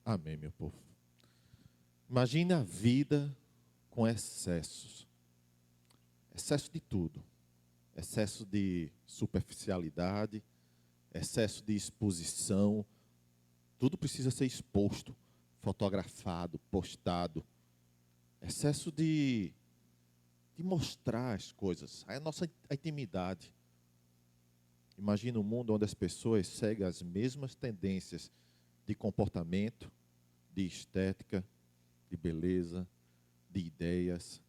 Amém, meu povo. Imagine a vida com excessos. Excesso de tudo. Excesso de superficialidade, excesso de exposição. Tudo precisa ser exposto, fotografado, postado. Excesso de mostrar as coisas, a nossa intimidade. Imagina um mundo onde as pessoas seguem as mesmas tendências de comportamento, de estética, de beleza, de ideias.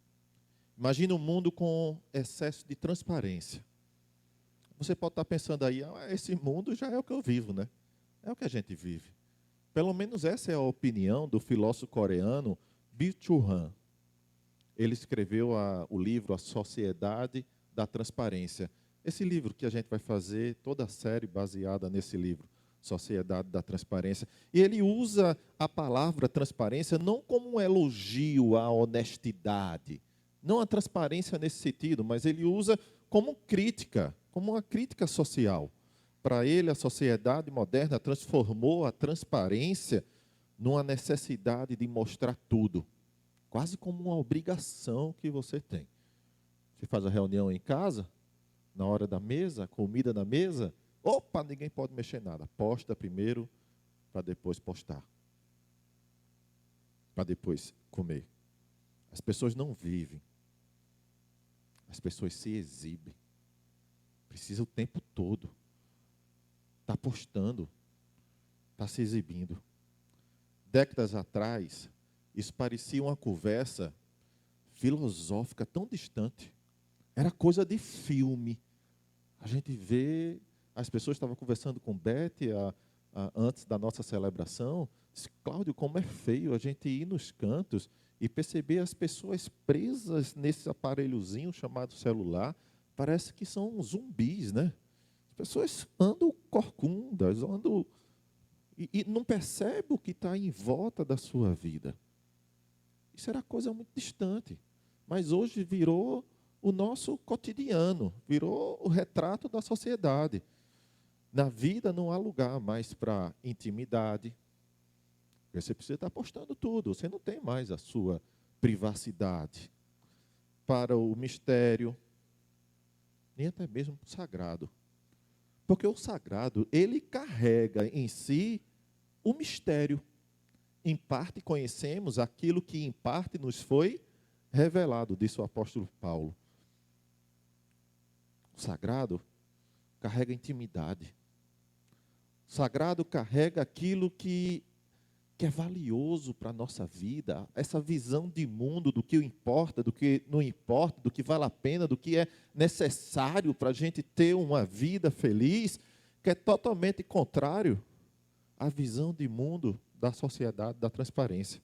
Imagina um mundo com excesso de transparência. Você pode estar pensando aí, esse mundo já é o que eu vivo, né? É o que a gente vive. Pelo menos essa é a opinião do filósofo coreano Byung-Chul Han. Ele escreveu o livro A Sociedade da Transparência. Esse livro que a gente vai fazer, toda a série baseada nesse livro, Sociedade da Transparência. E ele usa a palavra transparência não como um elogio à honestidade, não a transparência nesse sentido, mas ele usa como crítica, como uma crítica social. Para ele, a sociedade moderna transformou a transparência numa necessidade de mostrar tudo, quase como uma obrigação que você tem. Você faz a reunião em casa, na hora da mesa, comida na mesa, opa, ninguém pode mexer nada. Posta primeiro, para depois postar. Para depois comer. As pessoas não vivem. As pessoas se exibem. Precisa o tempo todo. Está postando. Está se exibindo. Décadas atrás, isso parecia uma conversa filosófica tão distante. Era coisa de filme. A gente vê, as pessoas estavam conversando com Beth antes da nossa celebração. Disse, Cláudio, como é feio a gente ir nos cantos e perceber as pessoas presas nesse aparelhozinho chamado celular. Parece que são zumbis, né? As pessoas andam corcundas, andam e não percebem o que está em volta da sua vida. Isso era coisa muito distante. Mas hoje virou o nosso cotidiano, virou o retrato da sociedade. Na vida não há lugar mais para intimidade. Você precisa estar postando tudo, você não tem mais a sua privacidade. Para o mistério, nem até mesmo para o sagrado. Porque o sagrado, ele carrega em si o mistério. Em parte conhecemos aquilo que em parte nos foi revelado, disse o apóstolo Paulo. O sagrado carrega intimidade. O sagrado carrega aquilo que é valioso para a nossa vida, essa visão de mundo, do que importa, do que não importa, do que vale a pena, do que é necessário para a gente ter uma vida feliz, que é totalmente contrário à visão de mundo da sociedade da transparência.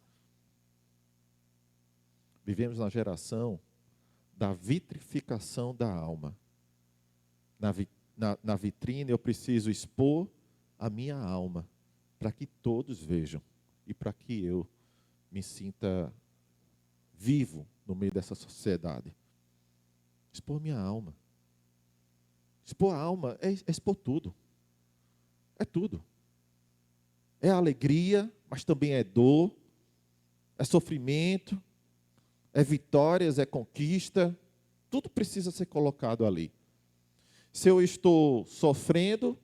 Vivemos na geração da vitrificação da alma. Na vitrine eu preciso expor a minha alma para que todos vejam e para que eu me sinta vivo no meio dessa sociedade. Expor minha alma. Expor a alma é expor tudo. É tudo. É alegria, mas também é dor, é sofrimento, é vitórias, é conquista. Tudo precisa ser colocado ali. Se eu estou sofrendo,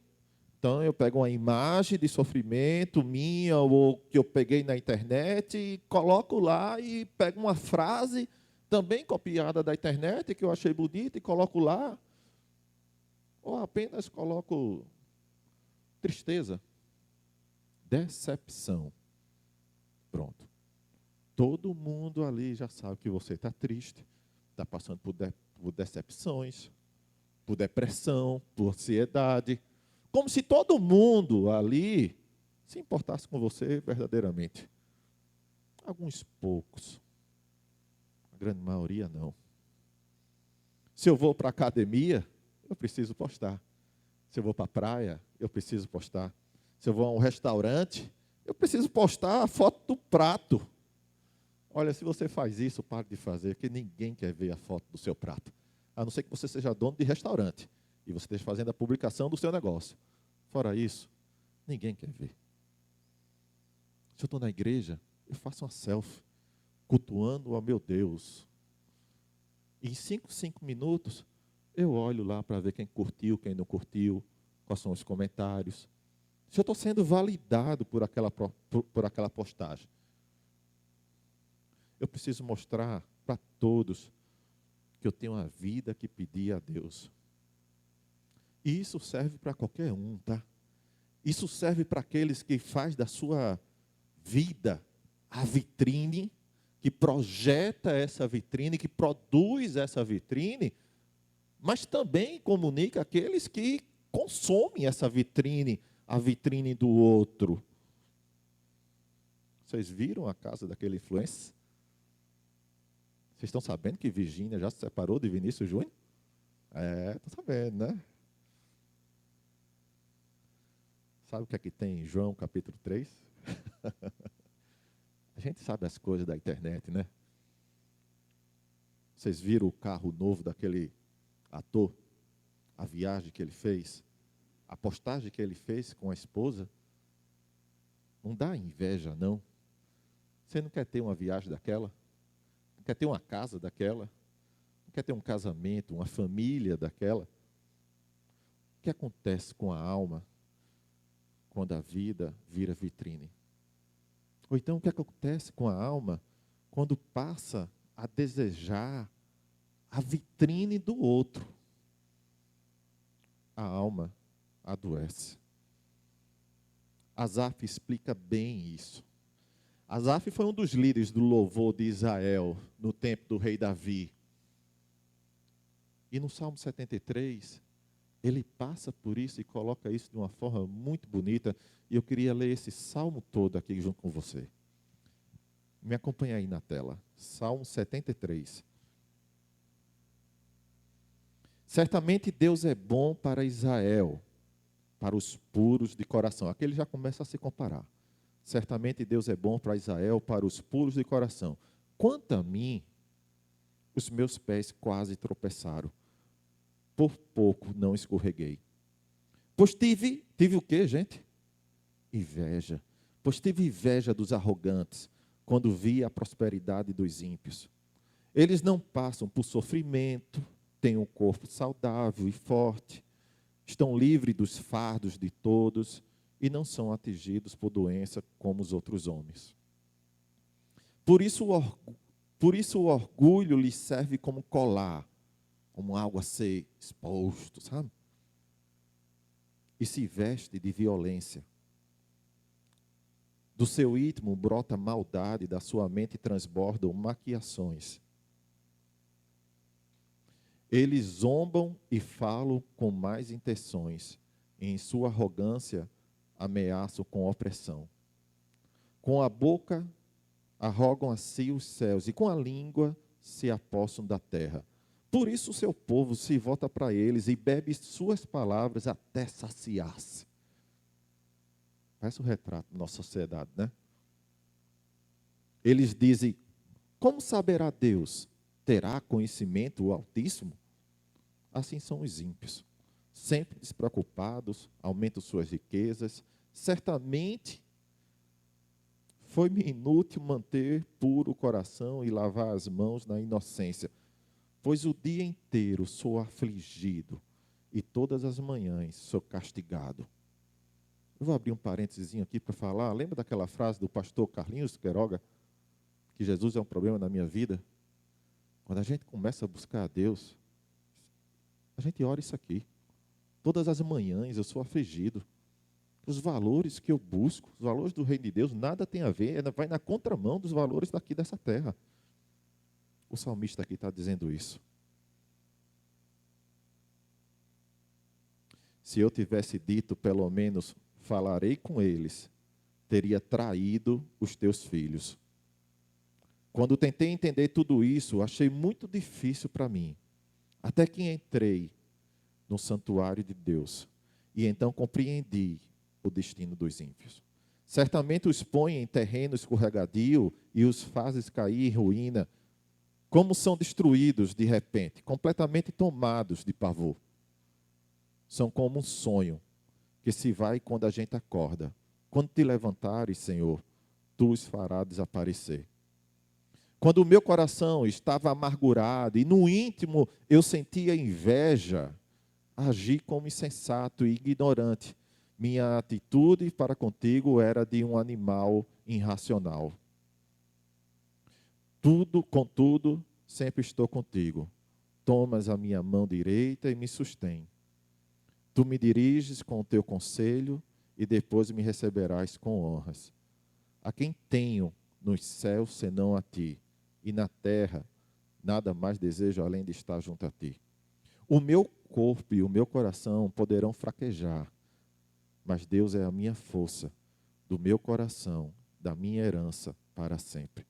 então eu pego uma imagem de sofrimento minha ou que eu peguei na internet e coloco lá e pego uma frase também copiada da internet que eu achei bonita e coloco lá. Ou apenas coloco tristeza, decepção. Pronto. Todo mundo ali já sabe que você está triste, está passando por decepções, por depressão, por ansiedade. Como se todo mundo ali se importasse com você verdadeiramente. Alguns poucos. A grande maioria não. Se eu vou para a academia, eu preciso postar. Se eu vou para a praia, eu preciso postar. Se eu vou a um restaurante, eu preciso postar a foto do prato. Olha, se você faz isso, pare de fazer, porque ninguém quer ver a foto do seu prato. A não ser que você seja dono de restaurante e você esteja fazendo a publicação do seu negócio. Fora isso, ninguém quer ver. Se Se eu estou na igreja, eu faço uma selfie, cultuando ao meu Deus. E em 5 minutos, eu olho lá para ver quem curtiu, quem não curtiu, quais são os comentários. Se eu estou sendo validado por aquela postagem. Eu preciso mostrar para todos que eu tenho uma vida que pedir a Deus. E isso serve para qualquer um, tá? Isso serve para aqueles que faz da sua vida a vitrine, que projeta essa vitrine, que produz essa vitrine, mas também comunica aqueles que consomem essa vitrine, a vitrine do outro. Vocês viram a casa daquele influencer? Vocês estão sabendo que Virgínia já se separou de Vinícius Júnior? Estão sabendo, né? Sabe o que é que tem em João capítulo 3? A gente sabe as coisas da internet, né? Vocês viram o carro novo daquele ator? A viagem que ele fez? A postagem que ele fez com a esposa? Não dá inveja, não. Você não quer ter uma viagem daquela? Não quer ter uma casa daquela? Não quer ter um casamento, uma família daquela? O que acontece com a alma quando a vida vira vitrine? Ou então, o que acontece com a alma quando passa a desejar a vitrine do outro? A alma adoece. Asaf explica bem isso. Asaf foi um dos líderes do louvor de Israel no tempo do rei Davi. E no Salmo 73, ele passa por isso e coloca isso de uma forma muito bonita. E eu queria ler esse salmo todo aqui junto com você. Me acompanha aí na tela. Salmo 73. Certamente Deus é bom para Israel, para os puros de coração. Aqui ele já começa a se comparar. Certamente Deus é bom para Israel, para os puros de coração. Quanto a mim, os meus pés quase tropeçaram. Por pouco não escorreguei. Pois tive o quê, gente? Inveja. Pois tive inveja dos arrogantes, quando vi a prosperidade dos ímpios. Eles não passam por sofrimento, têm um corpo saudável e forte, estão livres dos fardos de todos e não são atingidos por doença como os outros homens. Por isso o orgulho lhes serve como colar, como algo a ser exposto, sabe? E se veste de violência. Do seu íntimo brota maldade, da sua mente transbordam maquiações. Eles zombam e falam com más intenções, e em sua arrogância ameaçam com opressão. Com a boca arrogam a si os céus, e com a língua se apossam da terra. Por isso o seu povo se volta para eles e bebe suas palavras até saciar-se. Parece um retrato da nossa sociedade, né? Eles dizem, como saberá Deus? Terá conhecimento o Altíssimo? Assim são os ímpios, sempre despreocupados, aumentam suas riquezas. Certamente foi-me inútil manter puro o coração e lavar as mãos na inocência, pois o dia inteiro sou afligido e todas as manhãs sou castigado. Eu vou abrir um parênteses aqui para falar. Lembra daquela frase do pastor Carlinhos Queiroga, que Jesus é um problema na minha vida? Quando a gente começa a buscar a Deus, a gente ora isso aqui. Todas as manhãs eu sou afligido. Os valores que eu busco, os valores do reino de Deus, nada tem a ver, vai na contramão dos valores daqui dessa terra. O salmista aqui está dizendo isso. Se eu tivesse dito, pelo menos, falarei com eles, teria traído os teus filhos. Quando tentei entender tudo isso, achei muito difícil para mim. Até que entrei no santuário de Deus. E então compreendi o destino dos ímpios. Certamente os põe em terreno escorregadio e os fazes cair em ruína. Como são destruídos de repente, completamente tomados de pavor. São como um sonho que se vai quando a gente acorda. Quando te levantares, Senhor, tu os farás desaparecer. Quando o meu coração estava amargurado e no íntimo eu sentia inveja, agi como insensato e ignorante. Minha atitude para contigo era de um animal irracional. Contudo, sempre estou contigo. Tomas a minha mão direita e me sustém. Tu me diriges com o teu conselho e depois me receberás com honras. A quem tenho nos céus senão a ti, e na terra nada mais desejo além de estar junto a ti. O meu corpo e o meu coração poderão fraquejar, mas Deus é a minha força, do meu coração, da minha herança para sempre.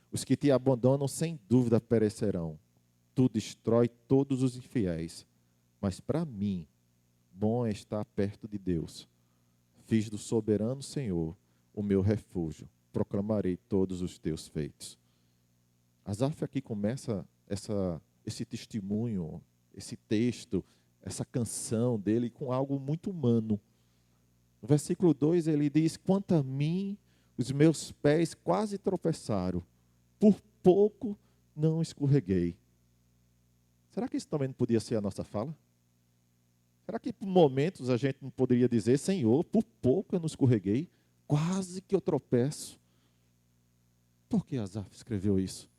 Os que te abandonam sem dúvida perecerão. Tu destrói todos os infiéis, mas para mim, bom é estar perto de Deus. Fiz do soberano Senhor o meu refúgio. Proclamarei todos os teus feitos. Asaf aqui começa esse testemunho, esse texto, essa canção dele com algo muito humano. No versículo 2 ele diz: quanto a mim, os meus pés quase tropeçaram, por pouco não escorreguei. Será que isso também não podia ser a nossa fala? Será que por momentos a gente não poderia dizer: Senhor, por pouco eu não escorreguei, quase que eu tropeço? Por que Asaf escreveu isso?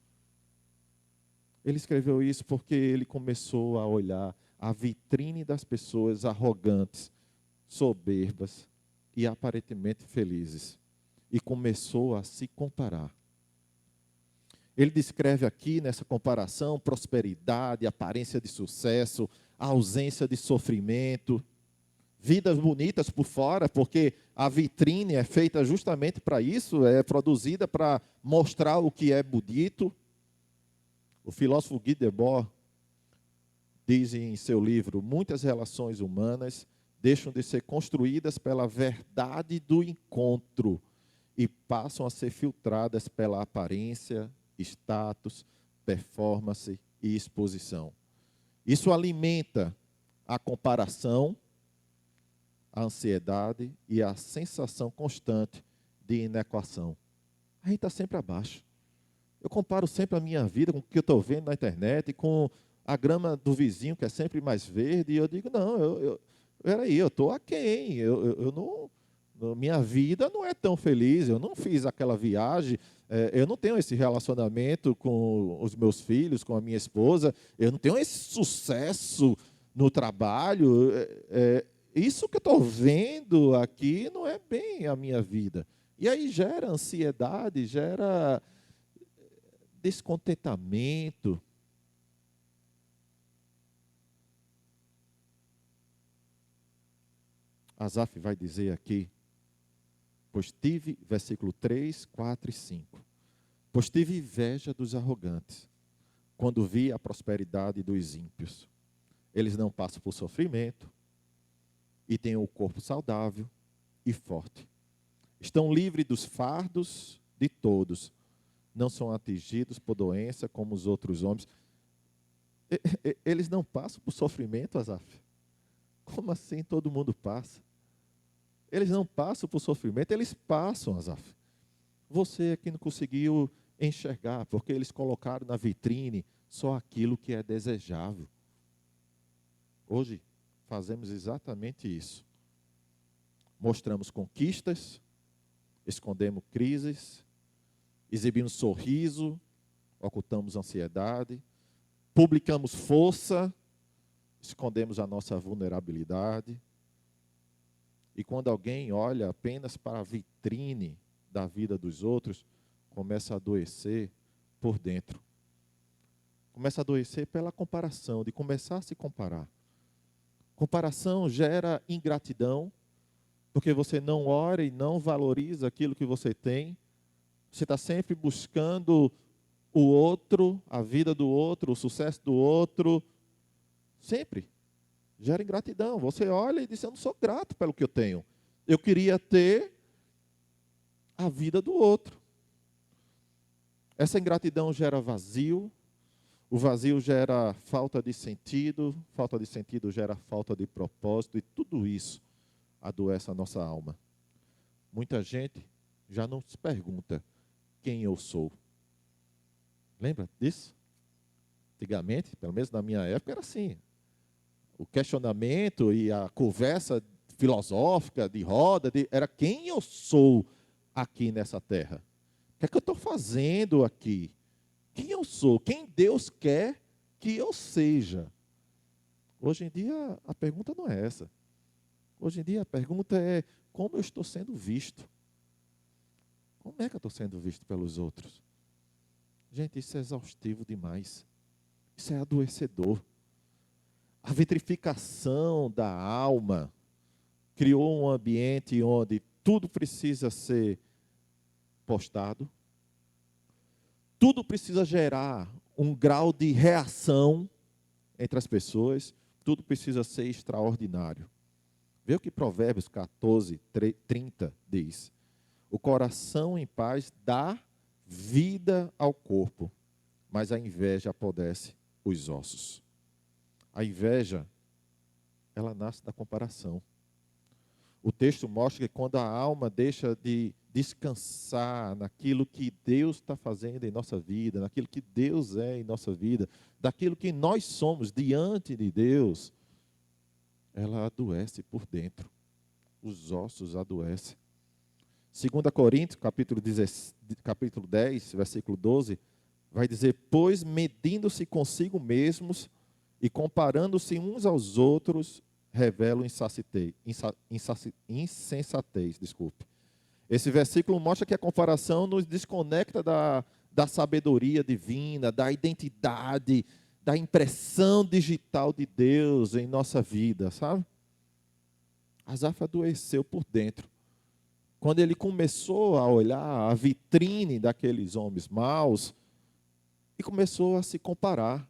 Ele escreveu isso porque ele começou a olhar a vitrine das pessoas arrogantes, soberbas e aparentemente felizes, e começou a se comparar. Ele descreve aqui nessa comparação prosperidade, aparência de sucesso, ausência de sofrimento, vidas bonitas por fora, porque a vitrine é feita justamente para isso, é produzida para mostrar o que é bonito. O filósofo Guy Debord diz em seu livro: muitas relações humanas deixam de ser construídas pela verdade do encontro e passam a ser filtradas pela aparência, status, performance e exposição. Isso alimenta a comparação, a ansiedade e a sensação constante de inequação. A gente está sempre abaixo. Eu comparo sempre a minha vida com o que eu estou vendo na internet, com a grama do vizinho, que é sempre mais verde, e eu digo: não, peraí, eu estou aquém, eu não, minha vida não é tão feliz, eu não fiz aquela viagem, eu não tenho esse relacionamento com os meus filhos, com a minha esposa, eu não tenho esse sucesso no trabalho, isso que eu estou vendo aqui não é bem a minha vida. E aí gera ansiedade, gera descontentamento. Asaf vai dizer aqui, pois tive, versículo 3, 4 e 5. Pois tive inveja dos arrogantes, quando vi a prosperidade dos ímpios. Eles não passam por sofrimento e têm o corpo saudável e forte. Estão livres dos fardos de todos. Não são atingidos por doença como os outros homens. Eles não passam por sofrimento, Asaf? Como assim todo mundo passa? Eles não passam por sofrimento, eles passam, Asaf. Você é que não conseguiu enxergar, porque eles colocaram na vitrine só aquilo que é desejável. Hoje, fazemos exatamente isso. Mostramos conquistas, escondemos crises, exibimos sorriso, ocultamos ansiedade, publicamos força, escondemos a nossa vulnerabilidade. E quando alguém olha apenas para a vitrine da vida dos outros, começa a adoecer por dentro. Começa a adoecer pela comparação, de começar a se comparar. Comparação gera ingratidão, porque você não ora e não valoriza aquilo que você tem. Você está sempre buscando o outro, a vida do outro, o sucesso do outro. Sempre. Gera ingratidão. Você olha e diz: eu não sou grato pelo que eu tenho. Eu queria ter a vida do outro. Essa ingratidão gera vazio. O vazio gera falta de sentido gera falta de propósito, e tudo isso adoece a nossa alma. Muita gente já não se pergunta quem eu sou. Lembra disso? Antigamente, pelo menos na minha época, era assim. O questionamento e a conversa filosófica, de roda, era quem eu sou aqui nessa terra. O que é que eu estou fazendo aqui? Quem eu sou? Quem Deus quer que eu seja? Hoje em dia, a pergunta não é essa. Hoje em dia, a pergunta é como eu estou sendo visto? Como é que eu estou sendo visto pelos outros? Gente, isso é exaustivo demais. Isso é adoecedor. A vitrificação da alma criou um ambiente onde tudo precisa ser postado, tudo precisa gerar um grau de reação entre as pessoas, tudo precisa ser extraordinário. Vê o que Provérbios 14, 30 diz. O coração em paz dá vida ao corpo, mas a inveja apodrece os ossos. A inveja, ela nasce da comparação. O texto mostra que quando a alma deixa de descansar naquilo que Deus está fazendo em nossa vida, naquilo que Deus é em nossa vida, daquilo que nós somos diante de Deus, ela adoece por dentro. Os ossos adoecem. 2 Coríntios, capítulo 10, versículo 12, vai dizer: pois medindo-se consigo mesmos e comparando-se uns aos outros, revelam insensatez. Esse versículo mostra que a comparação nos desconecta da sabedoria divina, da identidade, da impressão digital de Deus em nossa vida, sabe? Asaf adoeceu por dentro. Quando ele começou a olhar a vitrine daqueles homens maus e começou a se comparar.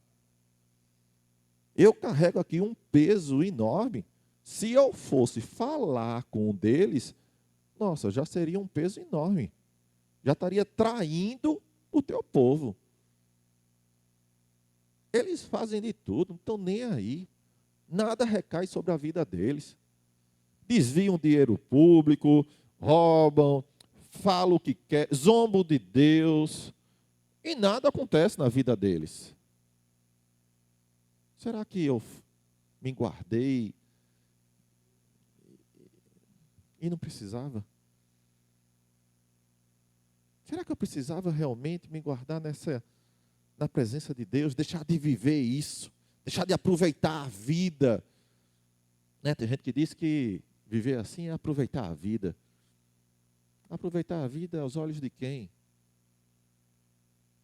Eu carrego aqui um peso enorme. Se eu fosse falar com um deles, nossa, já seria um peso enorme. Já estaria traindo o teu povo. Eles fazem de tudo, não estão nem aí. Nada recai sobre a vida deles. Desviam dinheiro público, roubam, falam o que quer, zombam de Deus, e nada acontece na vida deles. Será que eu me guardei e não precisava? Será que eu precisava realmente me guardar na presença de Deus, deixar de viver isso, deixar de aproveitar a vida? Né? Tem gente que diz que viver assim é aproveitar a vida. Aproveitar a vida aos olhos de quem?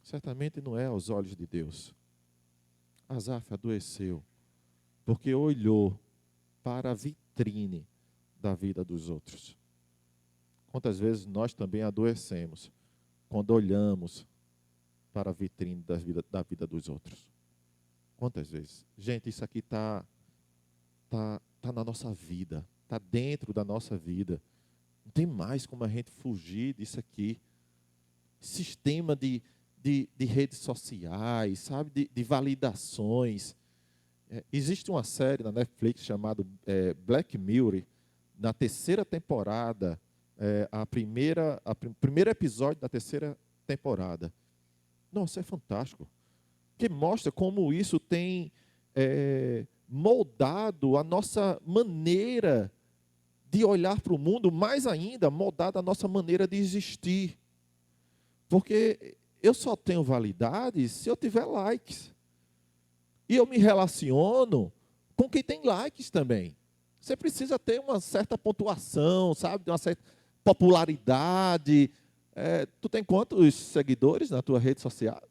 Certamente não é aos olhos de Deus. Asaf adoeceu, porque olhou para a vitrine da vida dos outros. Quantas vezes nós também adoecemos quando olhamos para a vitrine da vida dos outros? Quantas vezes? Gente, isso aqui está na nossa vida, está dentro da nossa vida. Não tem mais como a gente fugir disso aqui. Sistema de redes sociais, sabe? De validações. Existe uma série na Netflix chamada Black Mirror. Na terceira temporada, primeiro episódio da terceira temporada. Nossa, é fantástico. Que mostra como isso tem moldado a nossa maneira de olhar para o mundo, mais ainda, moldado a nossa maneira de existir. Porque eu só tenho validade se eu tiver likes. E eu me relaciono com quem tem likes também. Você precisa ter uma certa pontuação, sabe? Uma certa popularidade. Tu tem quantos seguidores na tua rede social?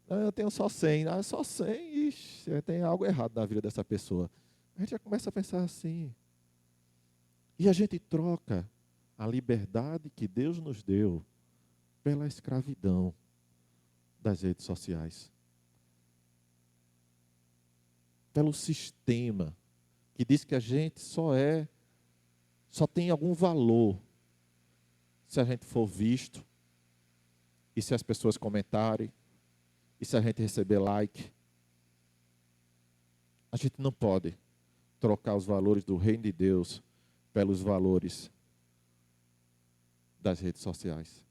Eu tenho só 100. Só 100? Ixi, tem algo errado na vida dessa pessoa. A gente já começa a pensar assim. E a gente troca a liberdade que Deus nos deu pela escravidão das redes sociais. Pelo sistema que diz que a gente só tem algum valor se a gente for visto, e se as pessoas comentarem, e se a gente receber like. A gente não pode trocar os valores do reino de Deus pelos valores das redes sociais.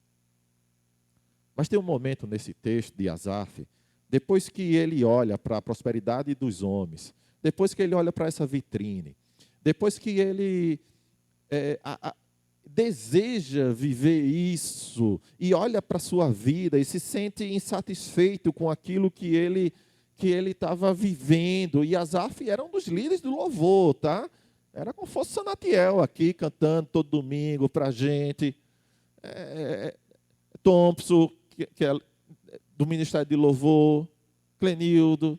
Mas tem um momento nesse texto de Asaf, depois que ele olha para a prosperidade dos homens, depois que ele olha para essa vitrine, depois que ele deseja viver isso e olha para a sua vida e se sente insatisfeito com aquilo que ele estava vivendo. E Asaf era um dos líderes do louvor, tá? Era como se fosse Sanatiel aqui, cantando todo domingo para a gente. Thompson, que é do Ministério de Louvor, Clenildo.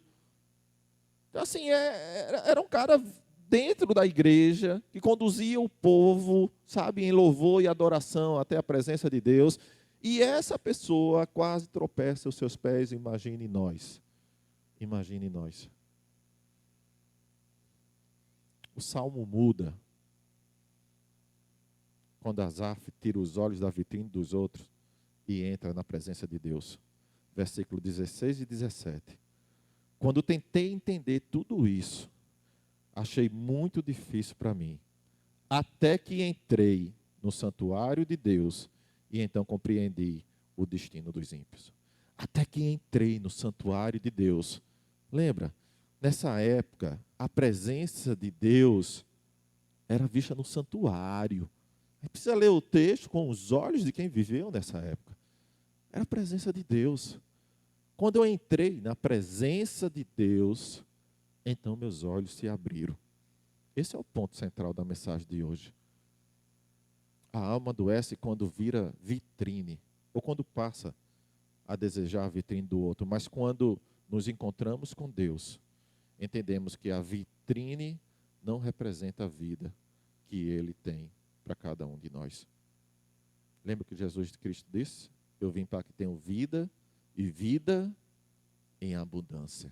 Então, assim, era um cara dentro da igreja, que conduzia o povo, sabe, em louvor e adoração até a presença de Deus. E essa pessoa quase tropeça os seus pés, imagine nós. Imagine nós. O salmo muda quando Asaf tira os olhos da vitrine dos outros e entra na presença de Deus. Versículo 16 e 17. Quando tentei entender tudo isso, achei muito difícil para mim. Até que entrei no santuário de Deus e então compreendi o destino dos ímpios. Até que entrei no santuário de Deus. Lembra? Nessa época, a presença de Deus era vista no santuário. A gente precisa ler o texto com os olhos de quem viveu nessa época. Era a presença de Deus. Quando eu entrei na presença de Deus, então meus olhos se abriram. Esse é o ponto central da mensagem de hoje. A alma adoece quando vira vitrine, ou quando passa a desejar a vitrine do outro, mas quando nos encontramos com Deus, entendemos que a vitrine não representa a vida que Ele tem para cada um de nós. Lembra que Jesus Cristo disse? Eu vim para que tenham vida e vida em abundância.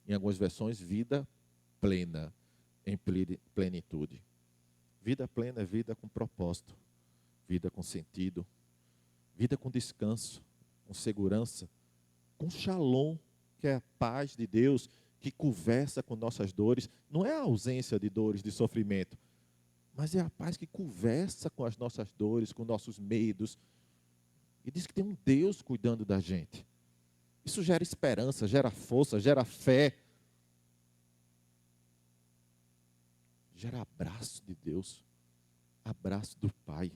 Em algumas versões, vida plena, em plenitude. Vida plena é vida com propósito, vida com sentido, vida com descanso, com segurança, com shalom, que é a paz de Deus que conversa com nossas dores. Não é a ausência de dores, de sofrimento, mas é a paz que conversa com as nossas dores, com nossos medos. E diz que tem um Deus cuidando da gente. Isso gera esperança, gera força, gera fé. Gera abraço de Deus, abraço do Pai.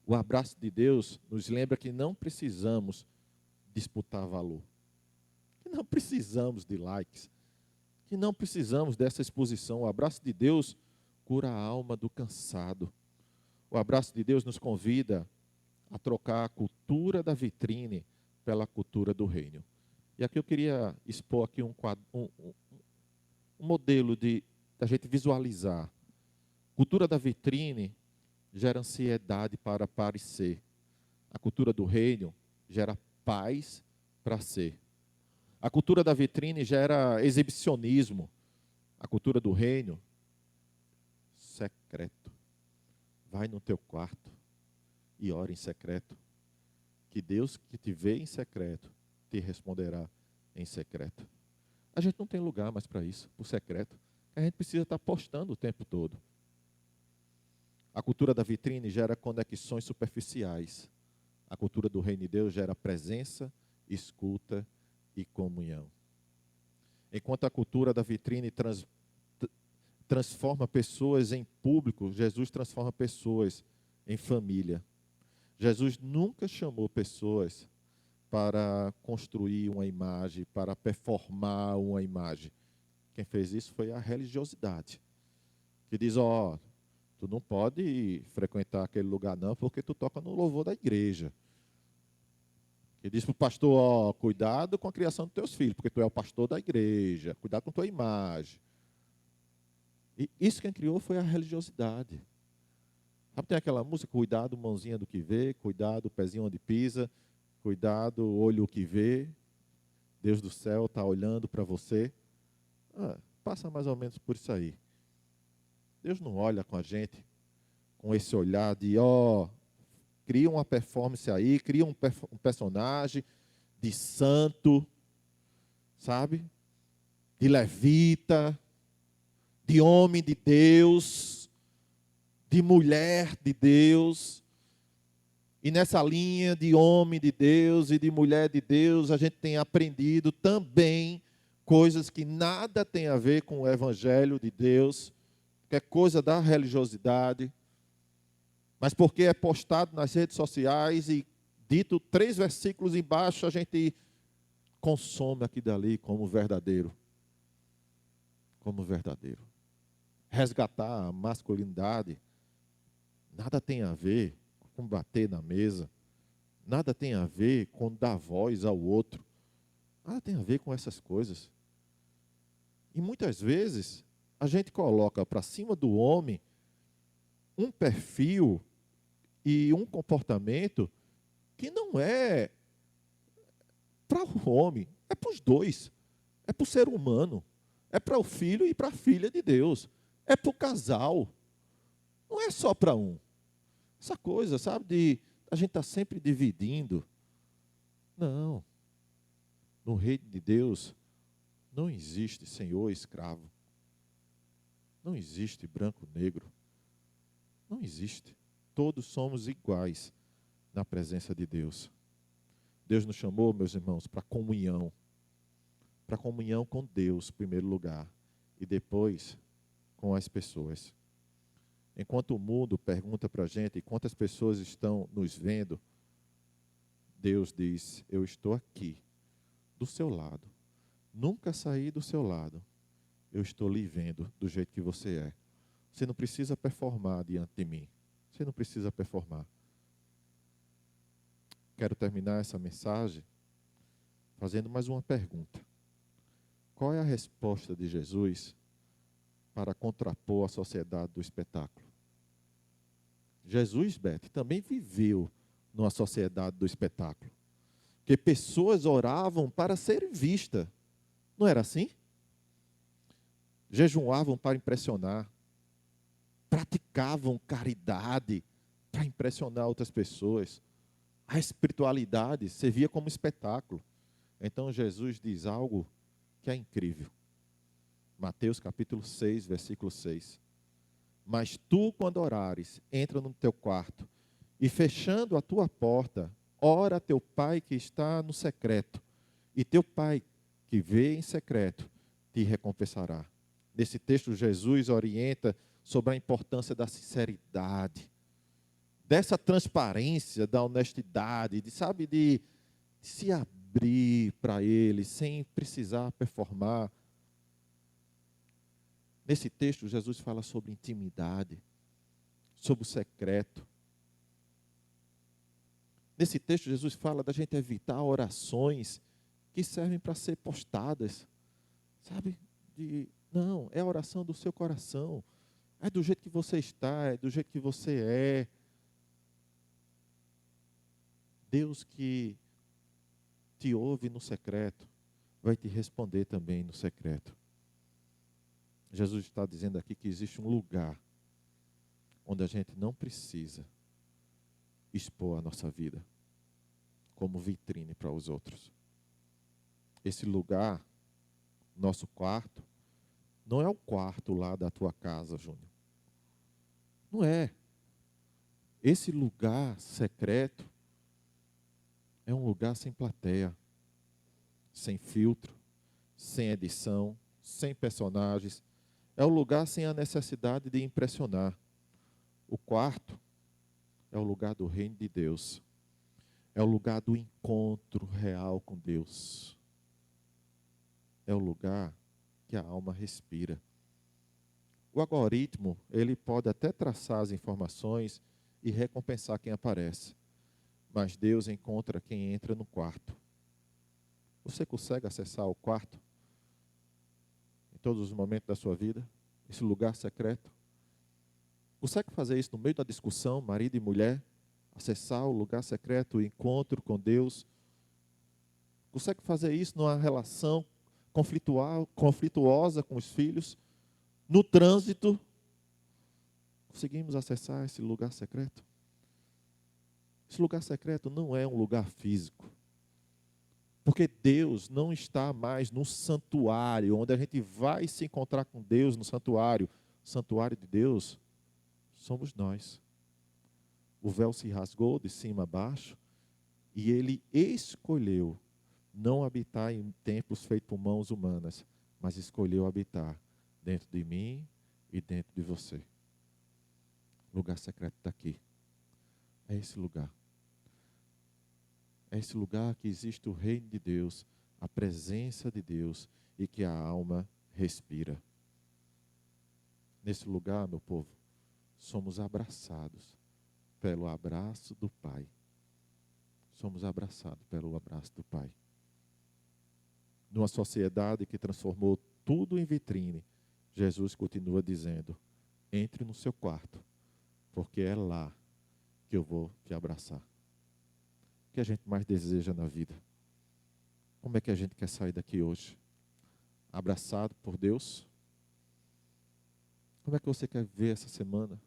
O abraço de Deus nos lembra que não precisamos disputar valor, que não precisamos de likes, que não precisamos dessa exposição. O abraço de Deus cura a alma do cansado. O abraço de Deus nos convida a trocar a cultura da vitrine pela cultura do reino. E aqui eu queria expor aqui um modelo da gente visualizar. Cultura da vitrine gera ansiedade para parecer. A cultura do reino gera paz para ser. A cultura da vitrine gera exibicionismo. A cultura do reino, secreto. Vai no teu quarto e ora em secreto. Que Deus que te vê em secreto te responderá em secreto. A gente não tem lugar mais para isso, por secreto. A gente precisa estar postando o tempo todo. A cultura da vitrine gera conexões superficiais. A cultura do reino de Deus gera presença, escuta e comunhão. Enquanto a cultura da vitrine transforma pessoas em público, Jesus transforma pessoas em família. Jesus nunca chamou pessoas para construir uma imagem, para performar uma imagem. Quem fez isso foi a religiosidade. Que diz, tu não pode frequentar aquele lugar não, porque tu toca no louvor da igreja. Que diz para o pastor, cuidado com a criação dos teus filhos, porque tu é o pastor da igreja, cuidado com a tua imagem. E isso quem criou foi a religiosidade. Sabe, tem aquela música, cuidado, mãozinha do que vê, cuidado, pezinho onde pisa, cuidado, olho o que vê, Deus do céu está olhando para você. Passa mais ou menos por isso aí. Deus não olha com a gente com esse olhar de, cria uma performance aí, cria um personagem de santo, sabe? De levita, de homem de Deus, de mulher de Deus. E nessa linha de homem de Deus e de mulher de Deus, a gente tem aprendido também coisas que nada tem a ver com o Evangelho de Deus, que é coisa da religiosidade, mas porque é postado nas redes sociais e dito 3 versículos embaixo, a gente consome aquilo dali como verdadeiro. Como verdadeiro. Resgatar a masculinidade nada tem a ver com bater na mesa, nada tem a ver com dar voz ao outro, nada tem a ver com essas coisas. E muitas vezes a gente coloca para cima do homem um perfil e um comportamento que não é para o homem, é para os dois, é para o ser humano, é para o filho e para a filha de Deus, é para o casal, não é só para um. Essa coisa, sabe, de a gente estar sempre dividindo. Não. No reino de Deus não existe senhor escravo. Não existe branco negro. Não existe. Todos somos iguais na presença de Deus. Deus nos chamou, meus irmãos, para comunhão. Para comunhão com Deus, em primeiro lugar. E depois com as pessoas. Enquanto o mundo pergunta para a gente quantas pessoas estão nos vendo, Deus diz, eu estou aqui, do seu lado. Nunca saí do seu lado. Eu estou lhe vendo do jeito que você é. Você não precisa performar diante de mim. Você não precisa performar. Quero terminar essa mensagem fazendo mais uma pergunta. Qual é a resposta de Jesus para contrapor a sociedade do espetáculo? Jesus, Beth, também viveu numa sociedade do espetáculo. Que pessoas oravam para serem vistas. Não era assim? Jejuavam para impressionar. Praticavam caridade para impressionar outras pessoas. A espiritualidade servia como espetáculo. Então Jesus diz algo que é incrível. Mateus capítulo 6, versículo 6. Mas tu, quando orares, entra no teu quarto e fechando a tua porta, ora a teu pai que está no secreto. E teu pai que vê em secreto te recompensará. Nesse texto, Jesus orienta sobre a importância da sinceridade, dessa transparência, da honestidade, de se abrir para Ele sem precisar performar. Nesse texto, Jesus fala sobre intimidade, sobre o secreto. Nesse texto, Jesus fala da gente evitar orações que servem para ser postadas. Sabe? Não, é a oração do seu coração. É do jeito que você está, é do jeito que você é. Deus que te ouve no secreto, vai te responder também no secreto. Jesus está dizendo aqui que existe um lugar onde a gente não precisa expor a nossa vida como vitrine para os outros. Esse lugar, nosso quarto, não é o quarto lá da tua casa, Júnior. Não é. Esse lugar secreto é um lugar sem plateia, sem filtro, sem edição, sem personagens. É um lugar sem a necessidade de impressionar. O quarto é o lugar do reino de Deus. É o lugar do encontro real com Deus. É o lugar que a alma respira. O algoritmo, ele pode até traçar as informações e recompensar quem aparece. Mas Deus encontra quem entra no quarto. Você consegue acessar o quarto em todos os momentos da sua vida? Esse lugar secreto? Consegue fazer isso no meio da discussão, marido e mulher? Acessar o lugar secreto, o encontro com Deus? Consegue fazer isso numa relação conflituosa com os filhos? No trânsito? Conseguimos acessar esse lugar secreto? Esse lugar secreto não é um lugar físico. Porque Deus não está mais no santuário, onde a gente vai se encontrar com Deus no santuário. O santuário de Deus somos nós. o véu se rasgou de cima a baixo e ele escolheu não habitar em templos feitos por mãos humanas, mas escolheu habitar dentro de mim e dentro de você. O lugar secreto está aqui. É esse lugar. É esse lugar que existe o reino de Deus, a presença de Deus e que a alma respira. Nesse lugar, meu povo, somos abraçados pelo abraço do Pai. Somos abraçados pelo abraço do Pai. Numa sociedade que transformou tudo em vitrine, Jesus continua dizendo: entre no seu quarto, porque é lá que eu vou te abraçar. O que a gente mais deseja na vida? Como é que a gente quer sair daqui hoje? Abraçado por Deus? Como é que você quer ver essa semana?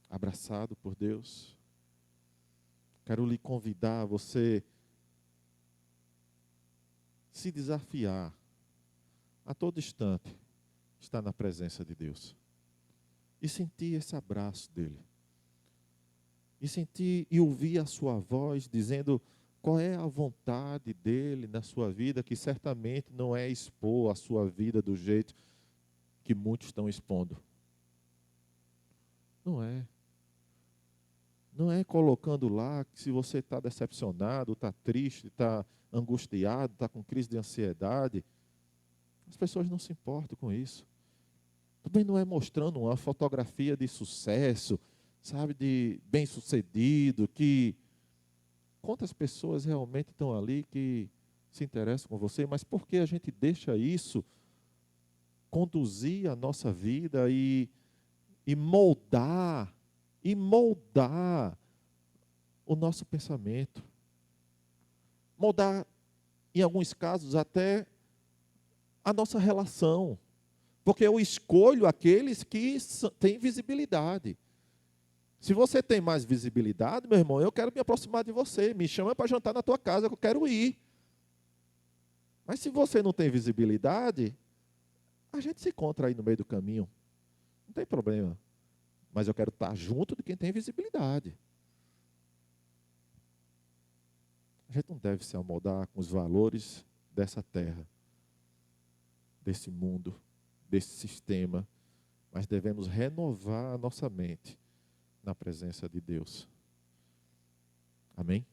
Abraçado por Deus? Quero lhe convidar a você se desafiar a todo instante estar na presença de Deus e sentir esse abraço dele e sentir e ouvir a sua voz dizendo qual é a vontade dele na sua vida, que certamente não é expor a sua vida do jeito que muitos estão expondo. Não é. Não é colocando lá que se você está decepcionado, está triste, está angustiado, está com crise de ansiedade, as pessoas não se importam com isso. Também não é mostrando uma fotografia de sucesso, sabe, de bem-sucedido, que quantas pessoas realmente estão ali que se interessam com você, mas por que a gente deixa isso conduzir a nossa vida e moldar o nosso pensamento. Moldar, em alguns casos, até a nossa relação. Porque eu escolho aqueles que têm visibilidade. Se você tem mais visibilidade, meu irmão, eu quero me aproximar de você. Me chama para jantar na tua casa, que eu quero ir. Mas se você não tem visibilidade, a gente se encontra aí no meio do caminho. Não tem problema. Mas eu quero estar junto de quem tem visibilidade. A gente não deve se amoldar com os valores dessa terra, desse mundo, desse sistema, mas devemos renovar a nossa mente na presença de Deus. Amém?